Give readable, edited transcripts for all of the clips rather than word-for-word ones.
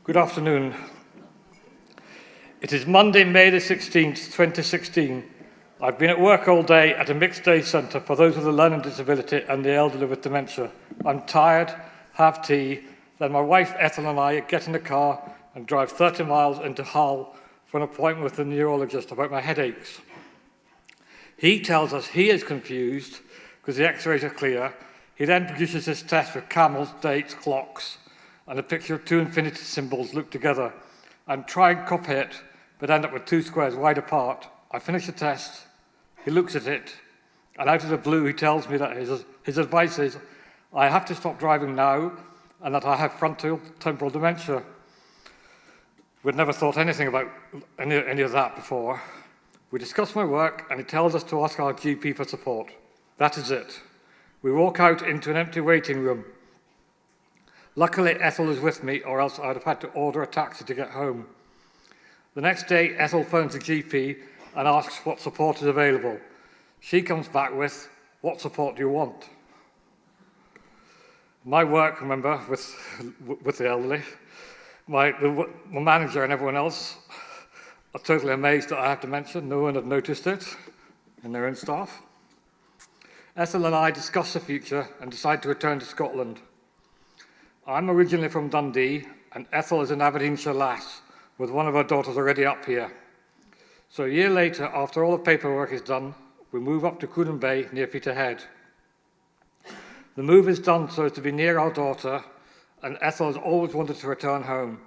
Good afternoon. It is Monday, May the 16th, 2016. I've been at work all day at a mixed day centre for those with a learning disability and the elderly with dementia. I'm tired, have tea, then my wife Ethel and I get in the car and drive 30 miles into Hull for an appointment with a neurologist about my headaches. He tells us he is confused because the x-rays are clear. He then produces his test with camels, dates, clocks, and a picture of two infinity symbols looped together. I'm trying to copy it, but end up with two squares wide apart. I finish the test, he looks at it, and out of the blue he tells me that his advice is, I have to stop driving now, and that I have frontal temporal dementia. We'd never thought anything about any of that before. We discuss my work, and he tells us to ask our GP for support. That is it. We walk out into an empty waiting room. Luckily, Ethel is with me, or else I'd have had to order a taxi to get home. The next day, Ethel phones the GP and asks what support is available. She comes back with, what support do you want? My work, remember, with the elderly, my manager and everyone else are totally amazed that I have dementia. No one had noticed it in their own staff. Ethel and I discuss the future and decide to return to Scotland. I'm originally from Dundee, and Ethel is an Aberdeenshire lass, with one of her daughters already up here. So a year later, after all the paperwork is done, we move up to Cruden Bay near Peterhead. The move is done so as to be near our daughter, and Ethel has always wanted to return home.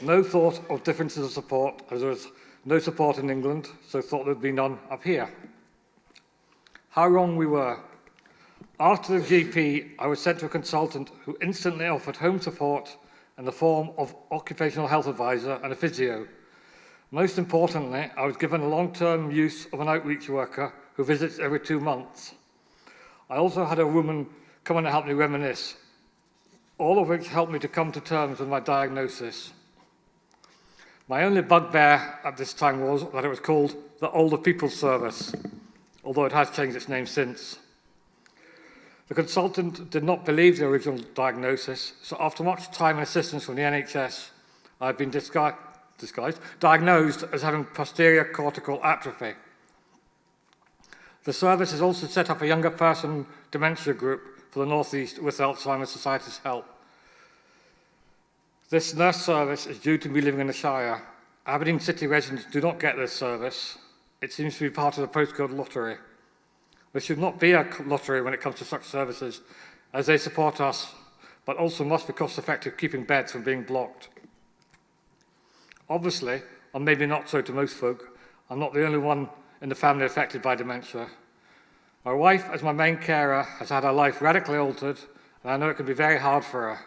No thought of differences of support, as there was no support in England, so thought there'd be none up here. How wrong we were. After the GP, I was sent to a consultant who instantly offered home support in the form of occupational health advisor and a physio. Most importantly, I was given long-term use of an outreach worker who visits every 2 months. I also had a woman come in and help me reminisce, all of which helped me to come to terms with my diagnosis. My only bugbear at this time was that it was called the Older People's Service, although it has changed its name since. The consultant did not believe the original diagnosis, so after much time and assistance from the NHS, I had been diagnosed as having posterior cortical atrophy. The service has also set up a younger person dementia group for the North East with Alzheimer's Society's help. This nurse service is due to be living in the Shire. Aberdeen City residents do not get this service. It seems to be part of the postcode lottery. There should not be a lottery when it comes to such services, as they support us, but also must be cost-effective, keeping beds from being blocked. Obviously, or maybe not so to most folk, I'm not the only one in the family affected by dementia. My wife, as my main carer, has had her life radically altered, and I know it can be very hard for her.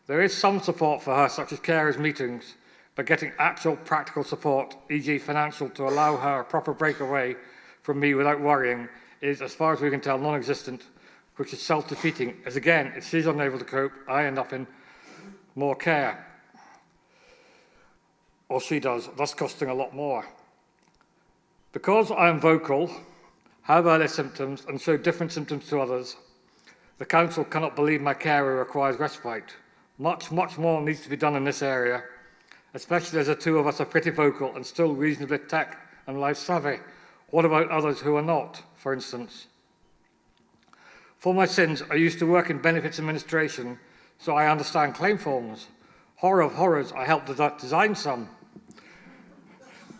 There is some support for her, such as carers' meetings, but getting actual practical support, e.g. financial, to allow her a proper breakaway from me without worrying, is, as far as we can tell, non-existent, which is self-defeating, as again, if she's unable to cope, I end up in more care. Or she does, thus costing a lot more. Because I am vocal, have early symptoms, and show different symptoms to others, the council cannot believe my carer requires respite. Much, much more needs to be done in this area, especially as the two of us are pretty vocal and still reasonably tech and life savvy. What about others who are not, for instance? For my sins, I used to work in benefits administration, so I understand claim forms. Horror of horrors, I helped design some.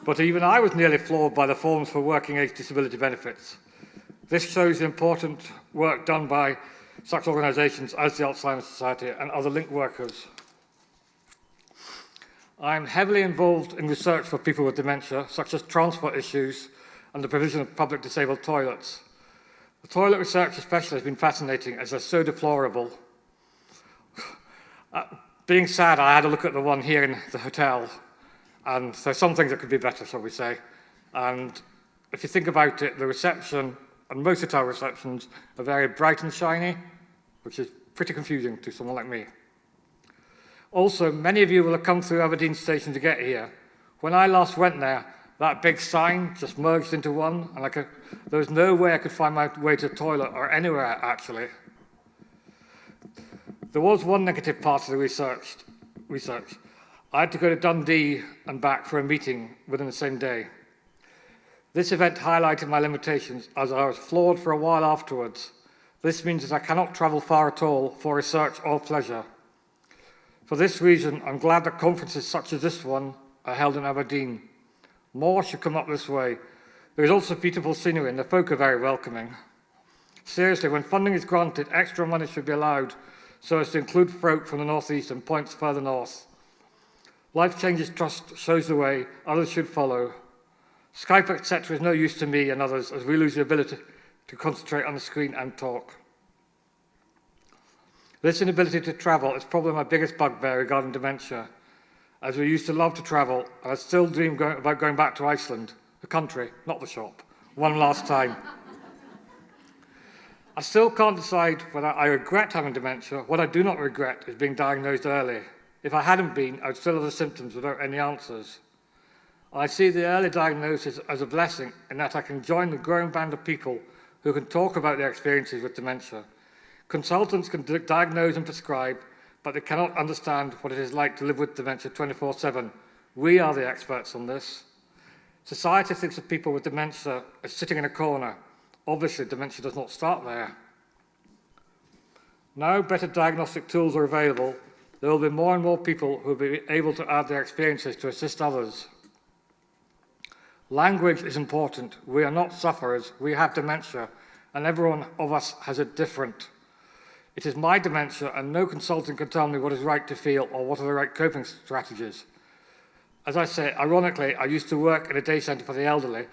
But even I was nearly floored by the forms for working age disability benefits. This shows the important work done by such organisations as the Alzheimer's Society and other linked workers. I am heavily involved in research for people with dementia, such as transport issues and the provision of public disabled toilets. The toilet research especially has been fascinating as they're so deplorable. Being sad, I had a look at the one here in the hotel, and there's some things that could be better, shall we say. And if you think about it, the reception, and most hotel receptions, are very bright and shiny, which is pretty confusing to someone like me. Also, many of you will have come through Aberdeen station to get here. When I last went there, that big sign just merged into one, and there was no way I could find my way to the toilet, or anywhere, actually. There was one negative part of the research. research. I had to go to Dundee and back for a meeting within the same day. This event highlighted my limitations as I was flawed for a while afterwards. This means that I cannot travel far at all for research or pleasure. For this reason, I'm glad that conferences such as this one are held in Aberdeen. More should come up this way. There is also beautiful scenery and the folk are very welcoming. Seriously, when funding is granted, extra money should be allowed so as to include folk from the northeast and points further north. Life Changes Trust shows the way, others should follow. Skype, etc. is no use to me and others as we lose the ability to concentrate on the screen and talk. This inability to travel is probably my biggest bugbear regarding dementia, as we used to love to travel, and I still dream about going back to Iceland, the country, not the shop, one last time. I still can't decide whether I regret having dementia. What I do not regret is being diagnosed early. If I hadn't been, I would still have the symptoms without any answers. I see the early diagnosis as a blessing in that I can join the growing band of people who can talk about their experiences with dementia. Consultants can diagnose and prescribe, but they cannot understand what it is like to live with dementia 24/7. We are the experts on this. Society thinks of people with dementia as sitting in a corner. Obviously, dementia does not start there. Now better diagnostic tools are available, there will be more and more people who will be able to add their experiences to assist others. Language is important. We are not sufferers. We have dementia, and every one of us has it different. It is my dementia, and no consultant can tell me what is right to feel or what are the right coping strategies. As I say, ironically, I used to work in a day centre for the elderly,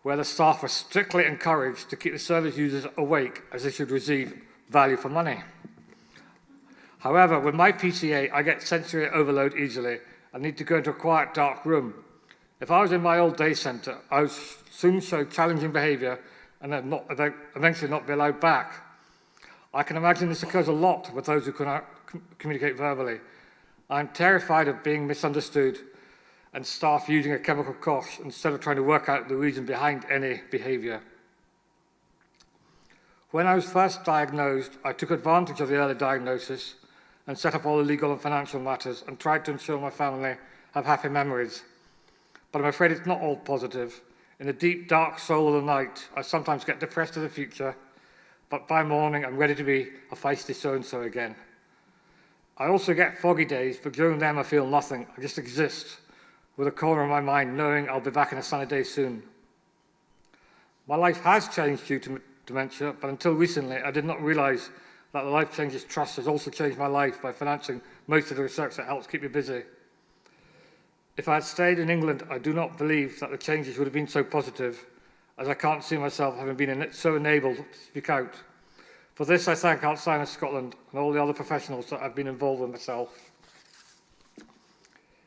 where the staff were strictly encouraged to keep the service users awake as they should receive value for money. However, with my PCA, I get sensory overload easily and need to go into a quiet, dark room. If I was in my old day centre, I would soon show challenging behaviour and then eventually not be allowed back. I can imagine this occurs a lot with those who cannot communicate verbally. I'm terrified of being misunderstood and staff using a chemical cosh instead of trying to work out the reason behind any behaviour. When I was first diagnosed, I took advantage of the early diagnosis and set up all the legal and financial matters and tried to ensure my family have happy memories. But I'm afraid it's not all positive. In the deep, dark soul of the night, I sometimes get depressed of the future, but by morning I'm ready to be a feisty so-and-so again. I also get foggy days, but during them I feel nothing. I just exist, with a corner of my mind knowing I'll be back in a sunny day soon. My life has changed due to dementia, but until recently I did not realise that the Life Changes Trust has also changed my life by financing most of the research that helps keep me busy. If I had stayed in England, I do not believe that the changes would have been so positive, as I can't see myself having been so enabled to speak out. For this, I thank Alzheimer's Scotland and all the other professionals that have been involved with myself.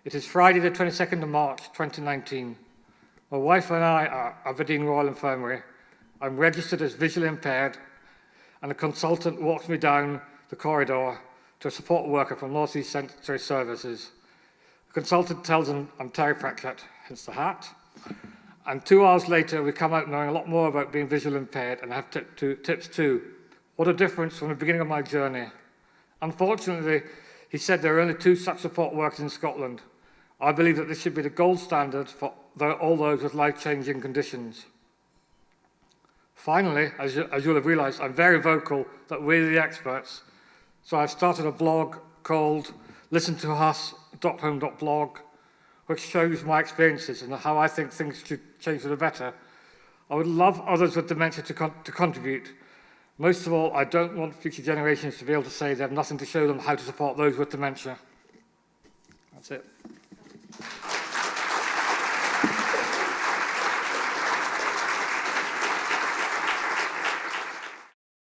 It is Friday the 22nd of March 2019. My wife and I are at Aberdeen Royal Infirmary. I'm registered as visually impaired, and a consultant walks me down the corridor to a support worker from North East Sensory Services. The consultant tells him I'm tetraplegic, hence the hat. And 2 hours later, we come out knowing a lot more about being visually impaired, and I have tips too. What a difference from the beginning of my journey. Unfortunately, he said there are only 2 such support workers in Scotland. I believe that this should be the gold standard for all those with life-changing conditions. Finally, as you'll have realised, I'm very vocal that we're the experts. So I've started a blog called listentous.home.blog, which shows my experiences and how I think things should change for the better. I would love others with dementia to contribute. Most of all, I don't want future generations to be able to say they have nothing to show them how to support those with dementia. That's it.